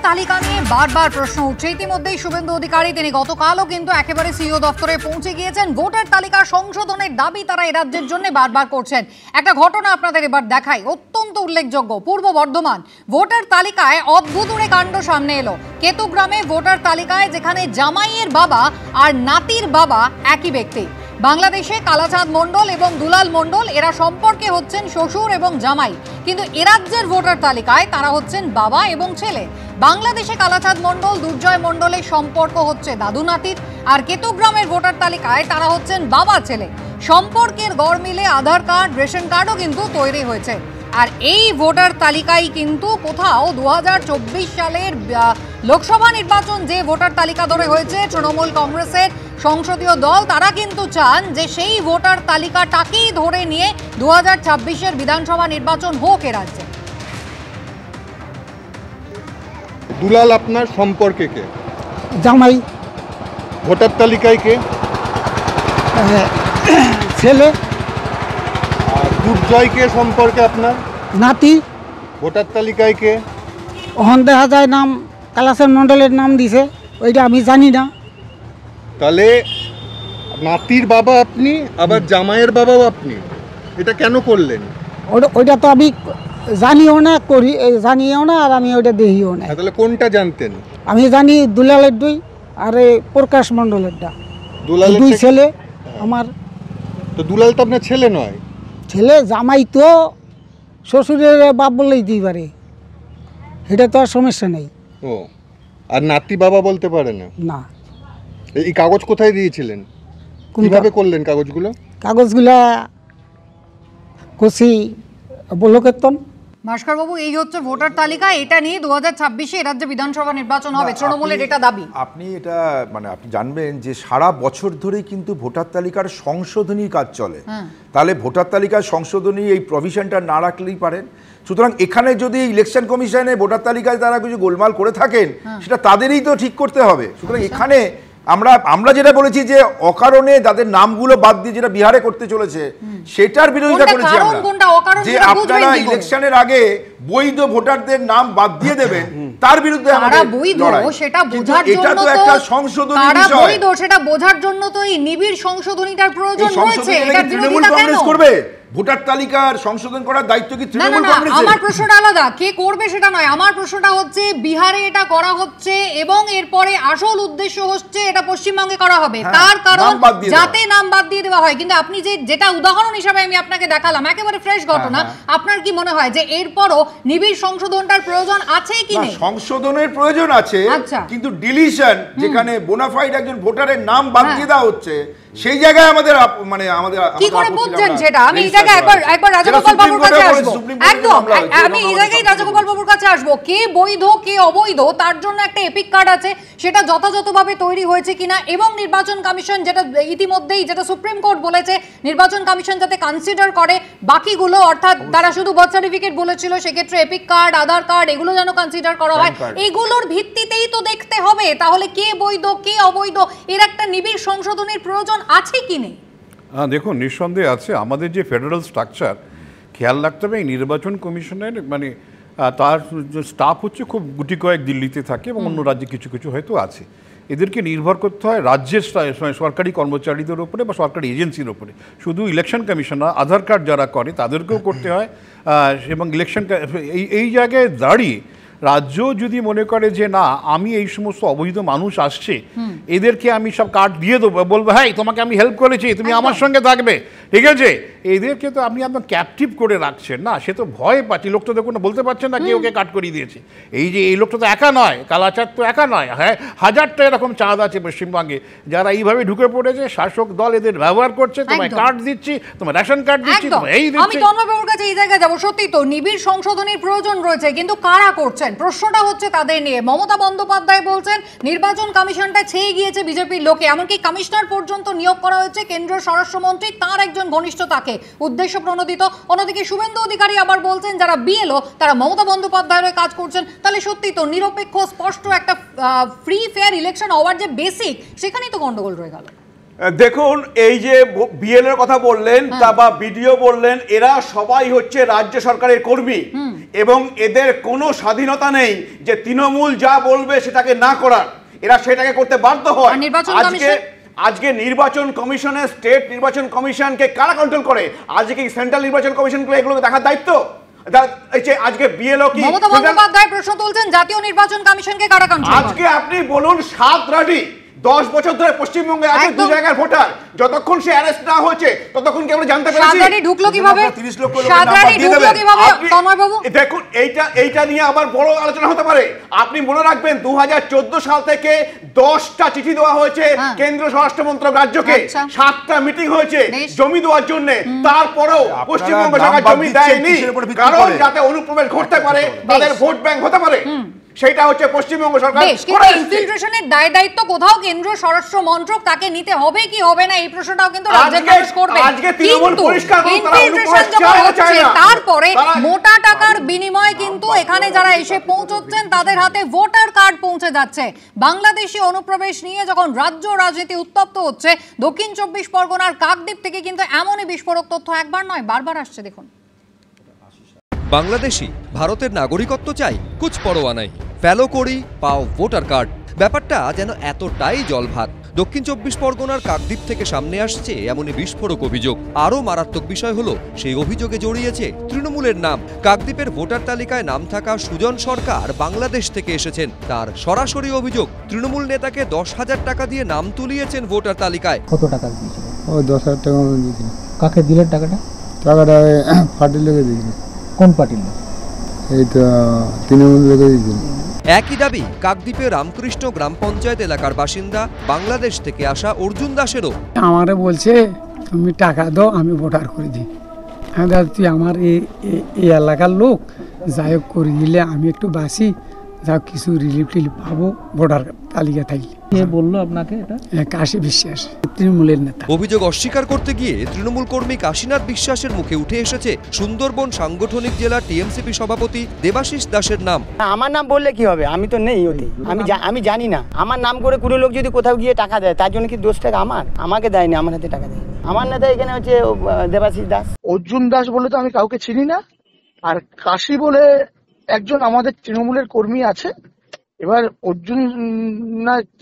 তালিকা নিয়ে বারবার প্রশ্ন উঠছে। ইতিমধ্যেই শুভেন্দু অধিকারী তিনি গতকালও কিন্তু একেবারে সিইও দপ্তরে পৌঁছে গিয়েছেন। ভোটার তালিকা সংশোধনের দাবি তারা এই রাজ্যের জন্য বারবার করছেন। একটা ঘটনা আপনাদের এবার দেখাই, অত্যন্ত উল্লেখযোগ্য। পূর্ব বর্ধমান ভোটার তালিকায় অদ্ভুতুড়ে কাণ্ড সামনে এলো। কেতুগ্রামে ভোটার তালিকায় যেখানে জামাইয়ের বাবা আর নাতির বাবা একই ব্যক্তি। বাংলাদেশে কালাচাঁদ মণ্ডল এবং দুলাল মণ্ডল এরা সম্পর্কে হচ্ছেন শ্বশুর এবং জামাই, কিন্তু এ রাজ্যের ভোটার তালিকায় তারা হচ্ছেন বাবা এবং ছেলে। বাংলাদেশে কালাচাঁদ মণ্ডল দুর্জয় মণ্ডলের সম্পর্ক হচ্ছে দাদু নাতির, আর কেতুগ্রামের ভোটার তালিকায় তারা হচ্ছেন বাবা ছেলে। সম্পর্কের গড় মিলে আধার কার্ড রেশন কার্ডও কিন্তু তৈরি হয়েছে। আর এই ভোটার তালিকায় কিন্তু কোথাও 2024 সালের লোকসভা নির্বাচন যে ভোটার তালিকা ধরে হয়েছে তৃণমূল কংগ্রেসের সংসদীয় দল, তারা কিন্তু চান যে সেই ভোটার তালিকাটাকেই ধরে নিয়ে 2026-এর বিধানসভা নির্বাচন হোক এ রাজ্যে। দুলাল আপনার সম্পর্কে কে? জামাই। ভোটার তালিকায় কে? ছেলে। আর দুর্জয় কে সম্পর্কে আপনার? নাতি। ভোটার তালিকায় কে? ওখান দেখা যায় নাম কালাচাঁদ মণ্ডলের নাম দিছে, ওইটা আমি জানি না। তাহলে নাতির বাবা আপনি, আবার জামাইয়ের বাবাও আপনি, এটা কেন করলেন? ওইটা তো আমি জানিও না, জানিও না, আর আমি ওইটা দেখিও না। তাহলে কোনটা জানতেন? আমি জানি দুলালের দুই আর এই প্রকাশ মণ্ডলেরটা। দুলালের দুই ছেলে আমার। তো দুলাল তো আপনার ছেলে নয়। ছেলে। জামাই তো শ্বশুরের বাপ বললেই দিই পারে, এটা তো আর সমস্যা নেই। ও, আর নাতি বাবা বলতে পারে না? না। এই কাগজ কোথায় দিয়েছিলেন? কিভাবে করলেন কাগজগুলো? কাগজগুলা কষি বলকেতন। ভাস্কর বাবু, এই হচ্ছে ভোটার তালিকা, এটা নিয়ে 2026-এ রাজ্যে বিধানসভা নির্বাচন হবে, তৃণমূলের এটা দাবি। আপনি এটা আপনি জানবেন যে সারা বছর ধরেই কিন্তু ভোটার তালিকার সংশোধনীর কাজ চলে। তাহলে ভোটার তালিকার সংশোধনী এই প্রভিশনটা না রাখলেই পারেন। সুতরাং এখানে যদি ইলেকশন কমিশনে ভোটার তালিকায় তারা কিছু গোলমাল করে থাকেন, সেটা তাদেরই তো ঠিক করতে হবে। সুতরাং এখানে আমরা যেটা বলেছি যে অকারণে যাদের নামগুলো বাদ দিয়ে যেটা বিহারে করতে চলেছে সেটার বিরোধিতা করেছি আমরা, যে আপনারা ইলেকশনের আগে বৈধ ভোটারদের নাম বাদ দিয়ে দেবেন, তার বিরুদ্ধে আমাদের লড়াই। সেটা বোঝার জন্য এটা তো একটা সংশোধনী বিষয়, বৈধ সেটা বোঝার জন্য তো এই নিবিড় সংশোধনীটার প্রয়োজন রয়েছে। এটা তৃণমূল কংগ্রেস করবে? ভোটার তালিকার সংশোধন করার দায়িত্ব কি তৃণমূল কংগ্রেসের? আমার প্রশ্নটা আলাদা, কে করবে সেটা নয়। আমার প্রশ্নটা হচ্ছে বিহারে এটা করা হচ্ছে এবং এরপরে আসল উদ্দেশ্য হচ্ছে এটা পশ্চিমবঙ্গে করা হবে, তার কারণ যাতে নাম বাদ দিয়ে দেওয়া হয়। কিন্তু আপনি যেটা উদাহরণ হিসাবে আমি আপনাকে দেখালাম, একেবারে ফ্রেশ ঘটনা, আপনার কি মনে হয় যে এরপরও নিবিড় সংশোধনটার প্রয়োজন আছে কি নেই? সংশোধনের প্রয়োজন আছে, কিন্তু ডিলিশন, যেখানে বোনাফাইড একজন ভোটারের নাম বাদ দিয়ে দেওয়া হচ্ছে, সেই জায়গায় আমাদের কি করে বুঝছেন সেটা? আমি এই জায়গায় একবার রাজগোপাল বাবুর কাছে আসবো। একদম, আমি এই জায়গায় রাজগোপাল বাবুর কাছে আসবো। কে বৈধ কে অবৈধ তার জন্য একটা এপিক কার্ড আছে, সেটা যথাযথভাবে তৈরি হয়েছে কিনা, এবং নির্বাচন কমিশন যেটা ইতিমধ্যেই যেটা সুপ্রিম কোর্ট বলেছে, নির্বাচন কমিশন যাতে কনসিডার করে বাকিগুলো, অর্থাৎ তারা শুধু বার্থ সার্টিফিকেট বলেছিল, সেক্ষেত্রে এপিক কার্ড আধার কার্ড এগুলো যেন কনসিডার করা হয়। এগুলোর ভিত্তিতেই তো দেখতে হবে তাহলে কে বৈধ কে অবৈধ, এর একটা নিবিড় সংশোধনের প্রয়োজন আছে কি নেই? দেখুন, নিঃসন্দেহে আছে। আমাদের যে ফেডারেল স্ট্রাকচার, খেয়াল রাখতে হবে এই নির্বাচন কমিশনের তার স্টাফ হচ্ছে খুব গুটি কয়েক দিল্লিতে থাকে এবং অন্য রাজ্যে কিছু কিছু হয়তো আছে। এদেরকে নির্ভর করতে হয় রাজ্যের সরকারি কর্মচারীদের উপরে বা সরকারি এজেন্সির উপরে। শুধু ইলেকশন কমিশনার, আধার কার্ড যারা করে তাদেরকেও করতে হয়। এবং ইলেকশন এই জায়গায় দাঁড়িয়ে রাজ্য যদি মনে করে যে না, আমি এই সমস্ত অবৈধ মানুষ আসছে, এদেরকে আমি সব কার্ড দিয়ে দেবো, বলবো হ্যাঁ তোমাকে আমি হেল্প করেছি, তুমি আমার সঙ্গে থাকবে, ঠিক আছে, এদেরকে তো আপনি আপনার ক্যাপটিভ করে রাখছেন না। সে তো ভয় পাচ্ছে, লোকটা দেখুন বলতে পারছেন না কে ওকে কাট করিয়ে দিয়েছে। এই যে এই লোকটা তো একা নয়, কালাচাঁদ তো একা নয়, হ্যাঁ, হাজারটা এরকম চাঁদ আছে পশ্চিমবঙ্গে যারা এইভাবে ঢুকে পড়েছে। শাসক দল এদের ব্যবহার করছে, তোমায় কার্ড দিচ্ছি, তোমার রেশন কার্ড দিচ্ছি, এই দিচ্ছি। আমি তন্ময়বাবুর কাছে এই জায়গায় যাবো। সত্যি তো নিবিড় সংশোধনীর প্রয়োজন রয়েছে, কিন্তু কারা করছেন? প্রশ্নটা হচ্ছে তাদের নিয়ে। মমতা বন্দ্যোপাধ্যায় বলছেন নির্বাচন কমিশনটা ছেয়ে গিয়েছে বিজেপির লোকে, এমনকি কমিশনার পর্যন্ত নিয়োগ করা হয়েছে কেন্দ্রীয় স্বরাষ্ট্রমন্ত্রী তার একজন ঘনিষ্ঠ তাকে, উদ্দেশ্য প্রণোদিত। অন্যদিকে শুভেন্দু অধিকারী আবার বলছেন যারা বিএলও তারা মমতা বন্দ্যোপাধ্যায়ের কাজ করছেন। তাহলে সত্যি তো নিরপেক্ষ স্পষ্ট একটা ফ্রি ফেয়ার ইলেকশন হওয়ার যে বেসিক, সেখানেই তো গন্ডগোল রয়ে গেল। দেখুন, এই যে বিএলএর কথা বললেন তা বা বিডিও বললেন, এরা সবাই হচ্ছে রাজ্য সরকারের কর্মী এবং এদের কোনো স্বাধীনতা নেই যে তৃণমূল যা বলবে সেটাকে না করার, এরা সেটাকে করতে বাধ্য হয়। আজকে নির্বাচন কমিশনের, স্টেট নির্বাচন কমিশনকে কারা কন্ট্রোল করে? আজকে কি সেন্ট্রাল নির্বাচন কমিশনকে এগুলোকে দেখার দায়িত্ব? আজকে বিএলও কি মমতা বন্দ্যোপাধ্যায় প্রশ্ন তুলছেন, জাতীয় নির্বাচন কমিশনকে কারা কন্ট্রোল করে? আজকে আপনি বলুন, 7 রাডি 10 বছর ধরে পশ্চিমবঙ্গে আছে 2 জায়গার ভোটার, যতক্ষণ সে অ্যারেস্ট না হয়েছে ততক্ষণ কি আমরা জানতে পেরেছি? সাদরানি ঢুকলো কিভাবে? 30 লক্ষ লোকের সাদরানি ঢুকলো কিভাবে তন্ময় বাবু? দেখুন, এইটা নিয়ে আবার বড় আলোচনা হতে পারে। আপনি মনে রাখবেন 2014 সাল থেকে 10টা চিঠি দেওয়া হয়েছে কেন্দ্র স্বরাষ্ট্র মন্ত্রক রাজ্যকে, 7টা মিটিং হয়েছে জমি দেওয়ার জন্য, তারপরেও পশ্চিমবঙ্গ সরকার জমি দেয়নি, কারণ যাতে অনুপ্রবেশ ঘটতে পারে, তাদের ভোট ব্যাংক হতে পারে, সেটা হচ্ছে পশ্চিমবঙ্গ সরকার। ইনফিলট্রেশনের দায় দায়িত্ব কোথাও কেন্দ্র স্বরাষ্ট্র মন্ত্রক, তাকে নিতে হবে কি হবে না এই প্রশ্নটাও কিন্তু রাজ্যের মানুষ করবে। কিন্তু ইনফিলট্রেশন যখন হচ্ছে তারপরে মোটা টাকার বিনিময়ে কিন্তু এখানে যারা এসে পৌঁছচ্ছেন তাদের হাতে ভোটার কার্ড পৌঁছে যাচ্ছে। বাংলাদেশি অনুপ্রবেশ নিয়ে যখন রাজ্য রাজনীতি উত্তপ্ত হচ্ছে, দক্ষিণ 24 পরগনার কাকদ্বীপ থেকে কিন্তু এমনই বিস্ফোরক তথ্য একবার নয় বারবার আসছে। দেখুন, বাংলাদেশি ভারতের নাগরিকত্ব চাই, কুছ পরোয়া নাই, ফেলো করি পাও ভোটার কার্ড। ব্যাপারটা যেন এতটাই জলভাত। দক্ষিণ 24 পরগনার কাকদ্বীপ থেকে সামনে আসছে এমনই বিস্ফোরক অভিযোগ। আরও মারাত্মক বিষয় হলো, সেই অভিযোগে জড়িয়েছে তৃণমূলের নাম। কাকদ্বীপের ভোটার তালিকায় নাম থাকা সুজন সরকার বাংলাদেশ থেকে এসেছেন। তার সরাসরি অভিযোগ, তৃণমূল নেতাকে 10,000 টাকা দিয়ে নাম তুলিয়েছেন ভোটার তালিকায়। কত টাকা দিয়েছিল? ও 10,000 টাকা দিয়েছিল। কাকে দিলেন টাকাটা? টাকাটা পার্টির লোকে দিয়েছিল। কোন পার্টির লোক? এই তো তৃণমূল লোকে দিয়েছিল। একই দাবি কাকদ্বীপে রামকৃষ্ণ গ্রাম পঞ্চায়েত এলাকার বাসিন্দা বাংলাদেশ থেকে আসা অর্জুন দাসেরও। আমারে বলছে তুমি টাকা দাও, আমি ভোটার করে দিই। আমি তুই আমার এই এলাকার লোক, যাই হোক করে দিলে আমি একটু বাসি, যাও কিছু রিলিফ টিলিফ পাবো ভোটার তালিকা থাকলে। কে বললো আপনাকে এটা? কাশী বিশ্বাস, তৃণমূলের নেতা। অভিযোগ অস্বীকার করতে গিয়ে তৃণমূল কর্মী কাশীনাথ বিশ্বাসের মুখে উঠে এসেছে সুন্দরবন সাংগঠনিক জেলা টিএমসিপি সভাপতি দেবাশিস দাসের নাম। আমার নাম বললে কি হবে? আমি তো নেই ওতে, আমি জানি না। আমার নাম করে কোনো লোক যদি কোথাও গিয়ে টাকা দেয়, তার জন্য কি দোষটা আমাকে দেয়নি, আমার হাতে টাকা দেয়নি। আমার নেতা এখানে হচ্ছে দেবাশিস দাস। অর্জুন দাস বলে তো আমি কাউকে চিনি না, আর কাশী বলে একজন আমাদের তৃণমূলের কর্মী আছে। এবার অর্জুন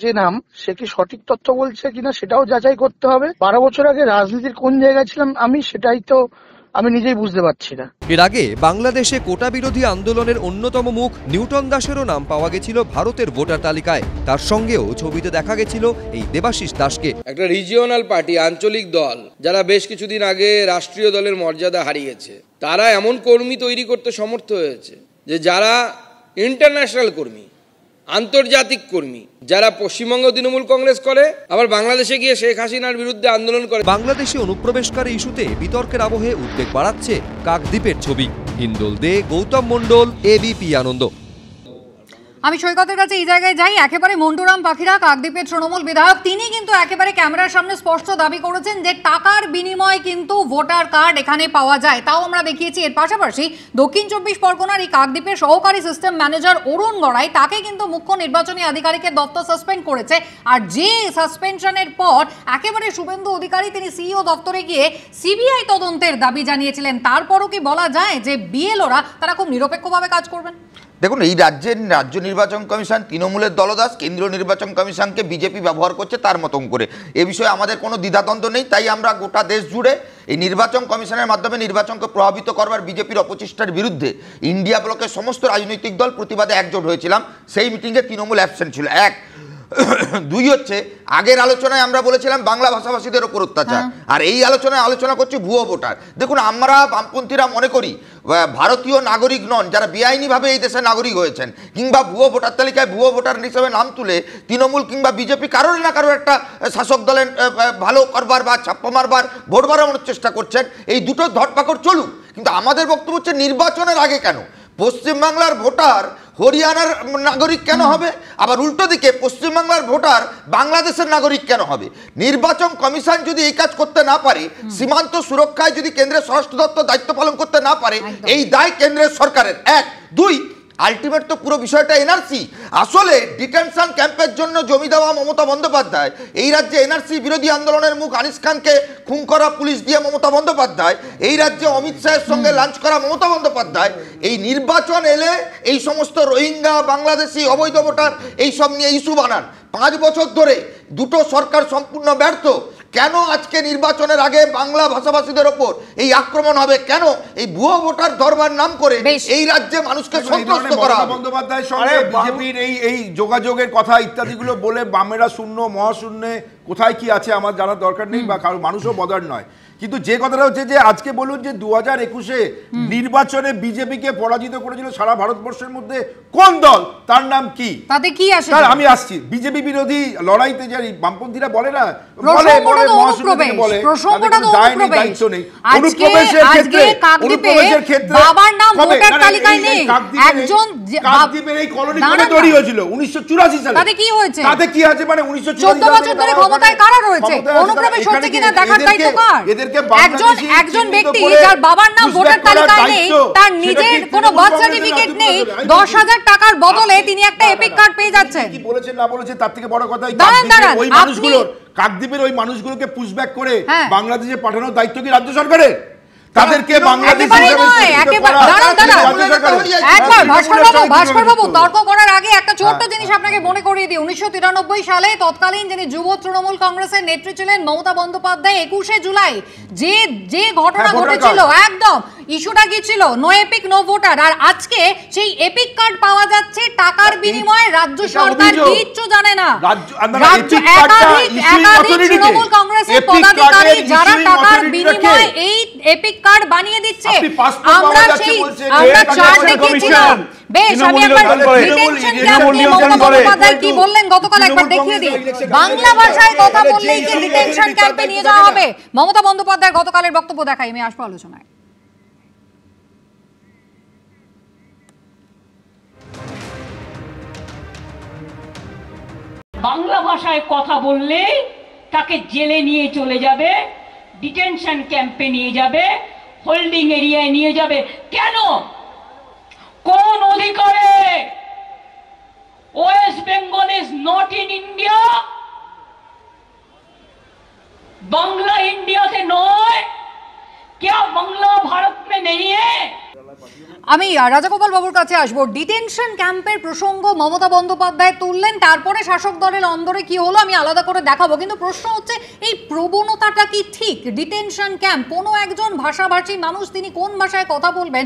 যে নাম, সে কি সঠিক তথ্য বলছে কিনা সেটাও যাচাই করতে হবে। 12 বছর আগে রাজনীতির কোন জায়গায় ছিলাম আমি, সেটাই তো আমি নিজেই বুঝতে পারছি না। এর আগে বাংলাদেশে কোটা বিরোধী আন্দোলনের অন্যতম মুখ নিউটন দাসেরও নাম পাওয়া গেছিল ভারতের ভোটার তালিকায়। তার সঙ্গেও ছবিতে দেখা গেছিল এই দেবাশিস দাসকে। একটা রিজিওনাল পার্টি, আঞ্চলিক দল, যারা বেশ কিছুদিন আগে রাষ্ট্রীয় দলের মর্যাদা হারিয়েছে, তারা এমন কর্মী তৈরি করতে সমর্থ হয়েছে যে যারা ইন্টারন্যাশনাল কর্মী, আন্তর্জাতিক কর্মী, যারা পশ্চিমবঙ্গ তৃণমূল কংগ্রেস করে, আবার বাংলাদেশে গিয়ে শেখ হাসিনার বিরুদ্ধে আন্দোলন করে। বাংলাদেশি অনুপ্রবেশকারী ইস্যুতে বিতর্কের আবহে উদ্বেগ বাড়াচ্ছে কাকদ্বীপের ছবি। হিন্দোল দে, গৌতম মণ্ডল, এবিপি আনন্দ। আমি সৈকতের কাছে এই জায়গায় যাই। একেবারে মন্টুরাম পাখিরা, কাকদ্বীপের তৃণমূল বিধায়ক, তিনি কিন্তু একেবারে ক্যামেরার সামনে স্পষ্ট দাবি করেছেন যে টাকার বিনিময়ে কিন্তু ভোটার কার্ড এখানে পাওয়া যায়। তাও আমরা দেখিয়েছি। এর পাশাপাশি দক্ষিণ 24 পরগনার এই কাকদ্বীপের সহকারী সিস্টেম ম্যানেজার অরুণ গড়াই, তাকে কিন্তু মুখ্য নির্বাচনী আধিকারিকের দপ্তর সাসপেন্ড করেছে। আর যে সাসপেনশনের পর একেবারে শুভেন্দু অধিকারী তিনি সিইও দপ্তরে গিয়ে সিবিআই তদন্তের দাবি জানিয়েছিলেন। তারপরও কি বলা যায় যে বিএলওরা তারা খুব নিরপেক্ষভাবে কাজ করবেন? দেখুন, এই রাজ্য নির্বাচন কমিশন তৃণমূলের দলদাস, কেন্দ্রীয় নির্বাচন কমিশনকে বিজেপি ব্যবহার করছে তার মতন করে। এ বিষয়ে আমাদের কোনো দ্বিধাদ্বন্দ্ব নেই। তাই আমরা গোটা দেশ জুড়ে এই নির্বাচন কমিশনের মাধ্যমে নির্বাচনকে প্রভাবিত করবার বিজেপির অপচেষ্টার বিরুদ্ধে ইন্ডিয়া ব্লকের সমস্ত রাজনৈতিক দল প্রতিবাদে একজোট হয়েছিলাম। সেই মিটিংয়ে তৃণমূল অ্যাবসেন্ট ছিল। 1, 2 হচ্ছে আগের আলোচনায় আমরা বলেছিলাম বাংলা ভাষাভাষীদের ওপর অত্যাচার, আর এই আলোচনায় আলোচনা করছি ভুয়ো ভোটার। দেখুন, আমরা বামপন্থীরা মনে করি ভারতীয় নাগরিক নন, যারা বেআইনিভাবে এই দেশে নাগরিক হয়েছেন কিংবা ভুয়ো ভোটার তালিকায় ভুয়ো ভোটার হিসেবে নাম তুলে তৃণমূল কিংবা বিজেপি কারোর না কারোর একটা শাসক দলের ভালো করবার বা ছাপ্পা মারবার ভোট বাড়ানোর চেষ্টা করছেন। এই দুটো ধরপাকড় চলুক, কিন্তু আমাদের বক্তব্য হচ্ছে নির্বাচনের আগে কেন পশ্চিমবাংলার ভোটার হরিয়ানার নাগরিক কেন হবে, আবার উল্টো দিকে পশ্চিমবাংলার ভোটার বাংলাদেশের নাগরিক কেন হবে? নির্বাচন কমিশন যদি এই কাজ করতে না পারে, সীমান্ত সুরক্ষায় যদি কেন্দ্রের স্বরাষ্ট্র দপ্তর দায়িত্ব পালন করতে না পারে, এই দায় কেন্দ্রের সরকারের। 1, 2 আলটিমেট তো পুরো বিষয়টা এনআরসি। আসলে ডিটেনশন ক্যাম্পের জন্য জমি দেওয়া মমতা বন্দ্যোপাধ্যায়, এই রাজ্যে এনআরসি বিরোধী আন্দোলনের মুখ আনিস খানকে খুন করা পুলিশ দিয়ে মমতা বন্দ্যোপাধ্যায়, এই রাজ্যে অমিত শাহের সঙ্গে লাঞ্চ করা মমতা বন্দ্যোপাধ্যায়, এই নির্বাচন এলে এই সমস্ত রোহিঙ্গা বাংলাদেশি অবৈধ ভোটার এইসব নিয়ে ইস্যু বানান। 5 বছর ধরে দুটো সরকার সম্পূর্ণ ব্যর্থ। কেন আজকে নির্বাচনের আগে বাংলা ভাষাভাষীদের ওপর এই আক্রমণ হবে? কেন এই ভুয়ো ভোটার ধরবার নাম করে এই রাজ্যে মানুষকে সন্ত্রস্ত করা হবে? বন্দ্যোপাধ্যায়ের সঙ্গে বিজেপির এই যোগাযোগের কথা ইত্যাদিগুলো বলে বামেরা শূন্য মহাশূন্যে কোথায় কি আছে আমার জানার দরকার নেই, বা কারণ মানুষও বদার নয়। কিন্তু যে কথাটা হচ্ছে যে আজকে বলুন যে 2021-এ নির্বাচনে বিজেপিকে পরাজিত করেছিল সারা ভারতবর্ষের মধ্যে কোন দল, তার নাম কি? তাতে কি আসে? আমি আসছি, বিজেপি বিরোধী লড়াইতে যে বামপন্থীরা বলে না, অনুপ্রবেশের ক্ষেত্রে বাবার নাম ভোটার তালিকায় নেই। একজন কাকদ্বীপের এই কলোনি করে তৈরি হয়েছিল 1984 সালে। তাতে কি হয়েছে? তাতে কি আছে মানে 1914 বছর ধরে ক্ষমতায় কারা রয়েছে? অনুপ্রবেশ হচ্ছে কিনা দেখার দায়িত্ব কার? একজন ব্যক্তি যার বাবার নাম ভোটার তালিকায় নেই, তার নিজের কোনো বার্থ সার্টিফিকেট নেই, 10,000 টাকার বদলে তিনি একটা এপিক কার্ড পেয়ে যাচ্ছেন। কি বলেছেন না বলেছে তার থেকে বড় কথা, ওই মানুষগুলোর কাকদ্বীপের ওই মানুষগুলোকে পুশব্যাক করে বাংলাদেশে পাঠানোর দায়িত্ব কি রাজ্য সরকারের? তাদেরকে ভাস্কর বাবু তর্ক করার আগে একটা ছোট্ট জিনিস আপনাকে মনে করিয়ে দিই। 1993 সালে তৎকালীন যিনি যুব তৃণমূল কংগ্রেসের নেত্রী ছিলেন মমতা বন্দ্যোপাধ্যায় 21শে জুলাই যে ঘটনা ঘটেছিল, একদম ইস্যুটা কি ছিল? No EPIC no voter. আর আজকে সেই এপিক কার্ড পাওয়া যাচ্ছে টাকার বিনিময়ে। রাজ্য সরকার কিচ্ছু জানে না। একাধিক তৃণমূল কংগ্রেসের পদাধিকারী যারা টাকার বিনিময়ে এই এপিক কার্ড বানিয়ে দিচ্ছে। আমরা চার্ট দেখিয়েছিলাম। বেশ, আমি একবার ডিটেনশন ক্যাম্প নিয়ে মমতা বন্দ্যোপাধ্যায় কি বললেন গতকাল একবার দেখিয়ে দিই। বাংলা ভাষায় কথা বললেই কি ডিটেনশন ক্যাম্পে নিয়ে যাওয়া হবে? মমতা বন্দ্যোপাধ্যায় গতকালের বক্তব্য দেখাই, আমি আসবো আলোচনায়। বাংলা ভাষায় কথা বললে তাকে জেলে নিয়ে চলে যাবে, ডিটেনশন ক্যাম্পে নিয়ে যাবে, হোল্ডিং এরিয়ায় নিয়ে যাবে। কেন? কোন অধিকারে? West Bengal is not in India, Bangla ইন্ডিয়াতে নয়। क्या বাংলা ভারত में नहीं है? আমি রাজাগোপাল বাবুর কাছে আসবো। ডিটেনশন ক্যাম্পের প্রসঙ্গ মমতা বন্দ্যোপাধ্যায় তুললেন, তারপরে শাসক দলের অন্দরে কি হলো আমি আলাদা করে দেখাবো। কিন্তু প্রশ্ন হচ্ছে এই প্রবণতাটা কি ঠিক? ডিটেনশন ক্যাম্প, কোনো একজন ভাষাভাষী মানুষ তিনি কোন ভাষায় কথা বলবেন?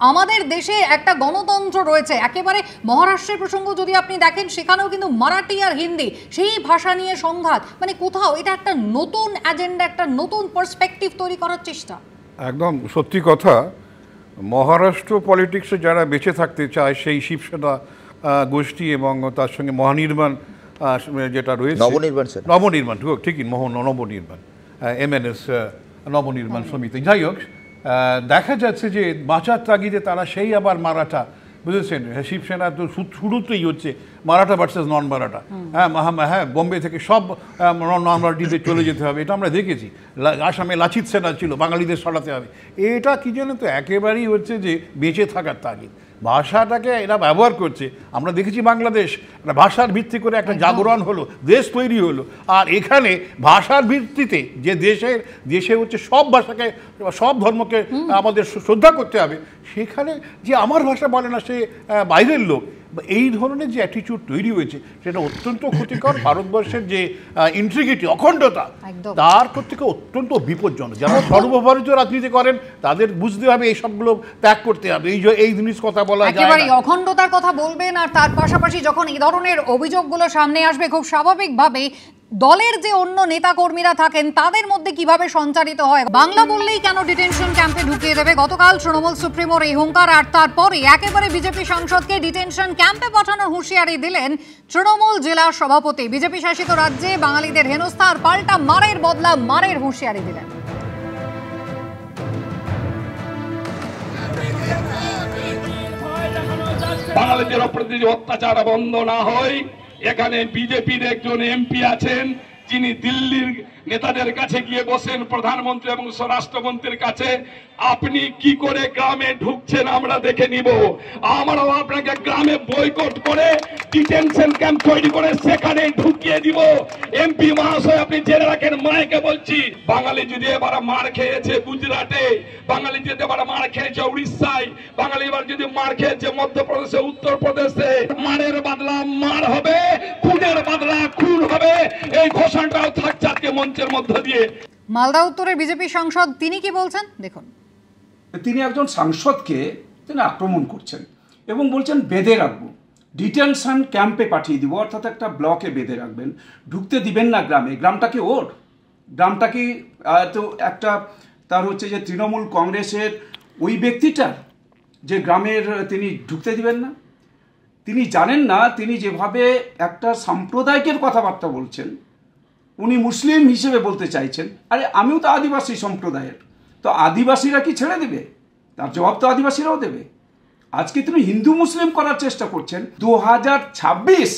আমাদের দেশে একটা গণতন্ত্র রয়েছে। একেবারে মহারাষ্ট্রের প্রসঙ্গ যদি আপনি দেখেন, সেখানেও কিন্তু মারাঠি আর হিন্দি, সেই ভাষা নিয়ে সংঘাত। মানে কোথাও এটা একটা নতুন এজেন্ডা, একটা নতুন পার্সপেক্টিভ তৈরি করার চেষ্টা। একদম সত্যি কথা। মহারাষ্ট্র পলিটিক্সে যারা বেঁচে থাকতে চায় সেই শিবসেনা গোষ্ঠী এবং তার সঙ্গে মহানির্মাণ যেটা রয়েছে, নবনির্মাণ ঠিকই নবনির্মাণ MNS নবনির্মাণ সমিতি, যাই হোক, দেখা যাচ্ছে যে বাঁচার তাগিদে তারা সেই আবার মারাঠা, বুঝেছেন, শিবসেনা তো শুরুতেই হচ্ছে মারাঠা ভার্সেস নন মারাঠা। হ্যাঁ, বোম্বে থেকে সব নন মারাঠিতে চলে যেতে হবে, এটা আমরা দেখেছি। আসামে লাচিত সেনা ছিল, বাঙালিদের সরাতে হবে। এটা কি জানেন তো, একেবারেই হচ্ছে যে বেঁচে থাকার তাগিদ। ভাষাটাকে এরা ব্যবহার করছে। আমরা দেখেছি বাংলাদেশ একটা ভাষার ভিত্তি করে একটা জাগরণ হলো, দেশ তৈরি হলো। আর এখানে ভাষার ভিত্তিতে যে দেশে হচ্ছে সব ভাষাকে, সব ধর্মকে আমাদের শ্রদ্ধা করতে হবে, সেখানে যে আমার ভাষা বলে না সে বাইরের লোক, এই ধরনের যে অ্যাটিটিউড তৈরি হয়েছে সেটা অত্যন্ত ক্ষতিকর। ভারতবর্ষের যে ইন্টিগ্রিটি, অখণ্ডতা, তার থেকে অত্যন্ত বিপজ্জনক। যারা সর্বভারতীয় রাজনীতি করেন তাদের বুঝতে হবে এই সবগুলো ত্যাগ করতে হবে। এই জিনিস কথা বলা যায় না। একেবারে অখণ্ডতার কথা বলবেন, আর তার পাশাপাশি যখন এই ধরনের অভিযোগগুলো সামনে আসবে, খুব স্বাভাবিকভাবে দলের যে অন্য নেতা কর্মীরা থাকেন তাদের মধ্যে কিভাবে সঞ্চারিত হয়। বাংলা বললেই কেন ডিটেনশন ক্যাম্পে ঢুকিয়ে দেবে? গতকাল তৃণমূল সুপ্রিমোর এই হুঙ্কার, আর তারপরে একেবারে বিজেপি সাংসদকে ডিটেনশন ক্যাম্পে পাঠানোর হুঁশিয়ারি দিলেন তৃণমূল জেলা সভাপতি। বিজেপি শাসিত রাজ্যে বাঙালিদের হেনস্থা আর পাল্টা মারের বদলা মারের হুঁশিয়ারি দিলেন। বাঙালিদের উপর যদি অত্যাচার বন্ধ না হয়, এখানে বিজেপির একজন MP আছেন, যিনি দিল্লির নেতাদের কাছে গিয়ে বসেন, প্রধানমন্ত্রী এবং স্বরাষ্ট্রমন্ত্রীর কাছে, আপনি কি করে গ্রামে ঢুকছেন আমরা দেখে নিব, আমরাও আপনাকে গ্রামে বয়কট করে ডিটেনশন ক্যাম্প তৈরি করে সেখানে ঢুকিয়ে দিব। এমপি মহাশয় আপনি জেনে রাখেন, মায়েকে বলছি, বাঙালি যদি এবার মার খেয়েছে গুজরাটে, বাঙালি যদি এবার মার খেয়েছে উড়িষ্যায়, বাঙালি এবার যদি মার খেয়েছে মধ্যপ্রদেশে, উত্তরপ্রদেশে, মারের বদলা মার হবে, খুনের বদলা খুন হবে। এই ঘোষণাটাও থাকছে আজকে মঞ্চের মধ্য দিয়ে। মালদা উত্তরের বিজেপি সাংসদ তিনি কি বলছেন দেখুন। তিনি একজন সাংসদকে তিনি আক্রমণ করছেন এবং বলছেন বেঁধে রাখবো, ডিটেনশন ক্যাম্পে পাঠিয়ে দিব, অর্থাৎ একটা ব্লকে বেঁধে রাখবেন, ঢুকতে দিবেন না গ্রামে। গ্রামটা কি ওর? গ্রামটা কি তো একটা তার হচ্ছে যে তৃণমূল কংগ্রেসের ওই ব্যক্তিটার, যে গ্রামের তিনি ঢুকতে দিবেন না? তিনি জানেন না তিনি যেভাবে একটা সাম্প্রদায়িকের কথাবার্তা বলছেন, উনি মুসলিম হিসেবে বলতে চাইছেন, আরে আমিও তো আদিবাসী সম্প্রদায়ের, তো আদিবাসীরা কি ছেড়ে দেবে? তার জবাব তো আদিবাসীরাও দেবে। আজকে তিনি হিন্দু মুসলিম করার চেষ্টা করছেন। 2026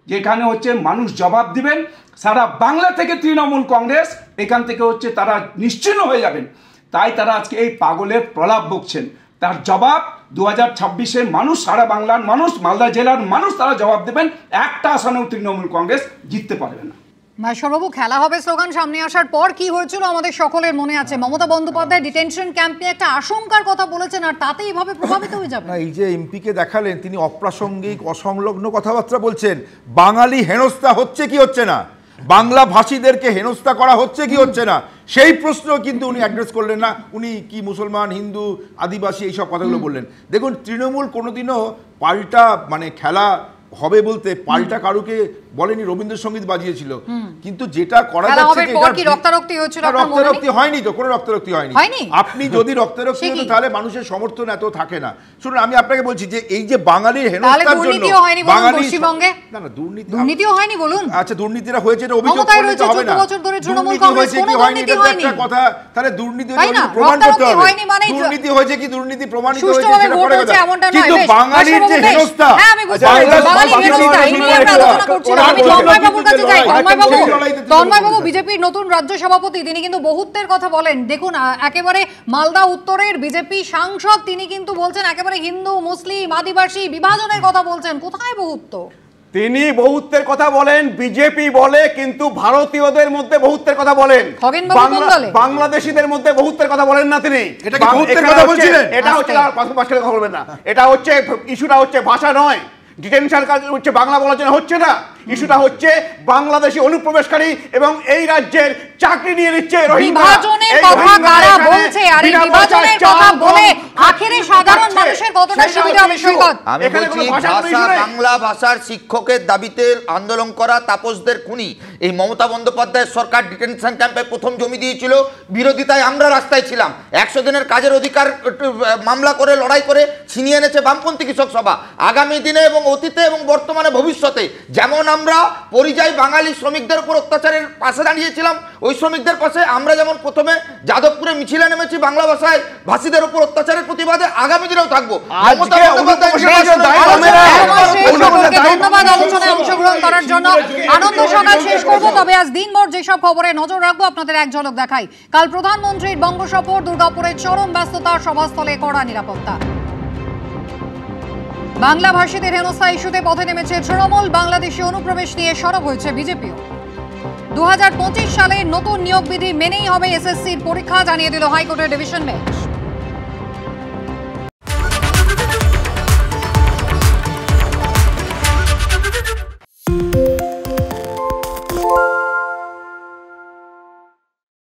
যেখানে হচ্ছে মানুষ জবাব দিবেন, সারা বাংলা থেকে তৃণমূল কংগ্রেস এখান থেকে হচ্ছে তারা নিশ্চিহ্ন হয়ে যাবেন, তাই তারা আজকে এই পাগলের প্রলাপ বকছেন। তার জবাব 2026-এর মানুষ, সারা বাংলার মানুষ, মালদা জেলার মানুষ তারা জবাব দেবেন। একটা আসনেও তৃণমূল কংগ্রেস জিততে পারবে না। মহেশ্বরবাবু, খেলা হবে স্লোগান সামনে আসার পর কি হয়েছিল আমাদের সকলের মনে আছে। মমতা বন্দ্যোপাধ্যায় ডিটেনশন ক্যাম্প নিয়ে একটা আশঙ্কার কথা বলেছেন, আর তাতে এইভাবে প্রভাবিত হয়ে যাবে। এই যে এমপিকে দেখালেন, তিনি অপ্রাসঙ্গিক অসংলগ্ন কথাবার্তা বলছেন। বাঙালি হেনস্থা হচ্ছে কি হচ্ছে না, বাংলা ভাষীদেরকে হেনস্থা করা হচ্ছে কি হচ্ছে না, সেই প্রশ্ন কিন্তু উনি অ্যাড্রেস করলেন না। উনি কি মুসলমান, হিন্দু, আদিবাসী এইসব কথাগুলো বললেন। দেখুন, তৃণমূল কোনোদিনও পাল্টা মানে খেলা হবে বলতে পাল্টা কারুকে বলেনি, রবীন্দ্রসঙ্গীত বাজিয়েছিল। কিন্তু যেটা করা যাচ্ছে, রক্তারক্তি হয়নি তো, কোনো রক্তারক্তি হয়নি। আপনি যদি রক্তারক্তি হতো তাহলে মানুষের সমর্থন এত থাকে না। শুনুন, আমি আপনাকে বলছি যে এই যে বাঙালির হেনস্থার জন্য বাঙালি, না না দুর্নীতিও হয়নি বলুন। আচ্ছা, দুর্নীতিরা হয়েছে এটা অভিযোগ করলে তো হবে না। দুর্নীতি হয়েছে কি হয়নি এটা একটা কথা, তাহলে দুর্নীতি হয়েছে প্রমাণ করতে হবে। দুর্নীতি হয়েছে কি দুর্নীতি প্রমাণিত হয়েছে সেটা পরে কথা, কিন্তু বাঙালির যে হেনস্থা, বিজেপির নতুন রাজ্য সভাপতি, তিনি কিন্তু বহুত্বের কথা বলেন। দেখুন, একেবারে মালদা উত্তরের বিজেপি সাংসদ তিনি কিন্তু বলছেন একেবারে হিন্দু মুসলিম আদিবাসী বিভাজনের কথা বলছেন। কোথায় বহুত্ব? তিনি বহুত্বের কথা বলেন, বিজেপি বলে, কিন্তু ভারতীয়দের মধ্যে বহুত্বের কথা বলেন, বাংলাদেশিদের মধ্যে বহুত্বের কথা বলেন না তিনি। এটা হচ্ছে ইস্যুটা হচ্ছে ভাষা নয়, ডিটেনশন হচ্ছে বাংলা বলার জন্য হচ্ছে না, ইস্যুটা হচ্ছে বাংলাদেশি অনুপ্রবেশকারী এবং এই রাজ্যের চাকরি নিয়ে নিচ্ছে বিভাজনের কথা কারা বলছে, আর এই বিভাজনের কথা বলে আখেরে সাধারণ মানুষের কতটা সুবিধা হবে সৈকত? আমি বলছি, বাংলা ভাষার শিক্ষকের দাবিতে আন্দোলন করা তাপসদের খুনি এই মমতা বন্দ্যোপাধ্যায়ের সরকার ডিটেনশন ক্যাম্পে প্রথম জমি দিয়েছিল, বিরোধিতায় আমরা রাস্তায় ছিলাম। 100 দিনের কাজের অধিকার মামলা করে লড়াই করে ছিনিয়ে এনেছে বামপন্থী কৃষক সভা। আগামী দিনে এবং অতীতে এবং বর্তমানে ভবিষ্যতে যেমন আমরা পরিযায়ী বাঙালি শ্রমিকদের উপর অত্যাচারের পাশে দাঁড়িয়েছিলাম, ওই শ্রমিকদের পাশে আমরা যেমন প্রথমে যাদবপুরে মিছিলে নেমেছি বাংলা ভাষায় ভাষীদের উপর অত্যাচারের প্রতিবাদে, আগামী দিনেও থাকবো। ধন্যবাদ আলোচনায় অংশগ্রহণ করার জন্য। আনন্দ সকাল শেষ করবো, তবে আজ দিনভর যেসব খবরে নজর রাখবো আপনাদের এক ঝলক দেখাই। কাল প্রধানমন্ত্রীর বঙ্গ সফর, দুর্গাপুরে চরম ব্যস্ততা, সভাস্থলে কড়া নিরাপত্তা। বাংলা ভাষীদের হেনস্থা ইস্যুতে পথে নেমেছে তৃণমূল, বাংলাদেশি অনুপ্রবেশ নিয়ে সরব হয়েছে বিজেপিও। 2025 সালে নতুন নিয়োগ বিধি মেনেই হবে এসএসসির পরীক্ষা, জানিয়ে দিল হাইকোর্টের ডিভিশন বেঞ্চ।